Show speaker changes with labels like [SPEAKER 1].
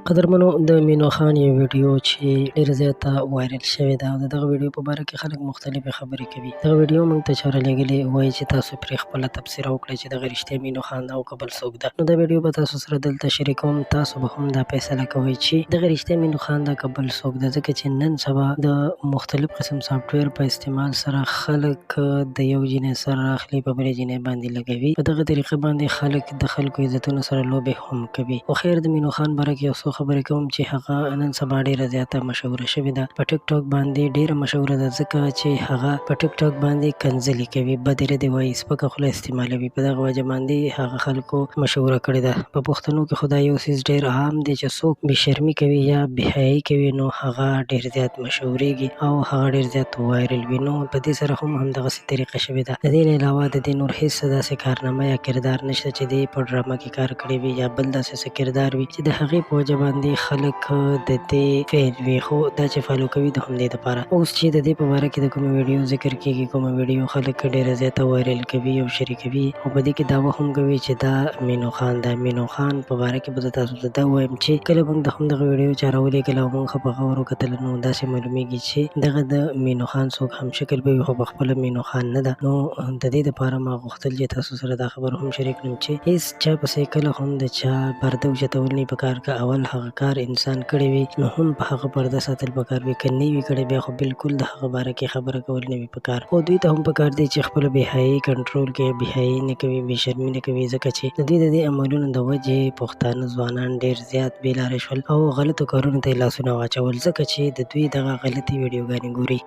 [SPEAKER 1] قدرمنو د مینو خان یو ویډیو چې ډېره زیاته وایرل شوې ده او د دغه ویډیو په باره کې خلک مختلفې خبرې کوي. دغه ویډیو موږ ته چا رالیږلې وایي چې تاسو پرې خپله تبصره وکړئ چې دغه رښتیا مینو خان ده او که بل څوک ده. نو دا ویډیو به تاسو سره دلته شریکوم، تاسو به هم دا فیصله کوئ چې دغه رښتیا مینو خان ده که بل څوک ده، ځکه چې نن سبا د مختلف قسم سافټویر په استعمال سره خلک د یو جنۍ سر اخلي په بلې جنۍ باندې لګوي. په دغه طریقه باندې خلک د خلکو عزتونو سره لوبې هم کوي. خو خیر د مینو خان باره کې یو څو خبرې کوم چې هغه نن سبا ډېره زیاته مشهوره شوې ده. په ټیک ټاک باندې ډېره مشهوره ده ځکه چې هغه په ټیک ټاک باندې کنځلې کوي، بدې ردې وایي، سپکه خوله استعمالوي. په دغه وجه باندې هغه خلکو مشهوره کړې ده. په پښتنو کې خو دا یو څیز ډېر عام دی چې څوک بې شرمي کوي یا بې حیایي کوي نو هغه ډېر زیات مشهورېږي او هغه ډېر زیات وایرل وي. نو په دې سره هم همدغسې طریقه شوې ده. د دې نه علاوه د دې نور هېڅ داسې کارنامه یا کردار نشته چې دې په ډرامه کې کار کړی وي یا بل داسې څه کردار وي چې د هغې په وجه باندې خلک د دې فین وي. خو دا چې فالو کوي د همدې دپاره. اوس چې د دې په باره کې د کومې ویډیو ذکر کېږي، کومه ویډیو خلک ډېره زیاته وایرل کوي او شریکوي او په دې کې دعوه هم کوي چې دا مینو خان ده. مینو خان په باره کې به زه تاسو ته دا ووایم چې کله موږ د همدغه ویډیو چا راولېږله او موږ ښه په غور وکتله نو داسې معلومېږي چې دغه د مینو خان څوک هم شکل به وي خو پخپله مینو خان نه ده. نو د دې دپاره ما غوښتل چې تاسو سره دا خبر هم شریک کړم چې هېڅ چا پسې کله هم د چا پرده اوچتول نه پکار. که اول هغه کار انسان کړی وي نو هم په هغه پرده ساتل پکار وي. که نه وي کړی بیا خو بالکل د هغه باره کې خبره کول نه وي پکار. خو دوی ته هم پکار دی چې خپله بېحیایي کنټرول کړي، بېحیایي نه کوي، بې شرمي نه کوي، ځکه چې د دې عملونو د وجې پښتانه ځوانان ډېر زیات بې لارې شول او غلطو کارونو ته یې لاسونه واچول، ځکه چې د دوی دغه غلطې ویډیوګانې ګوري.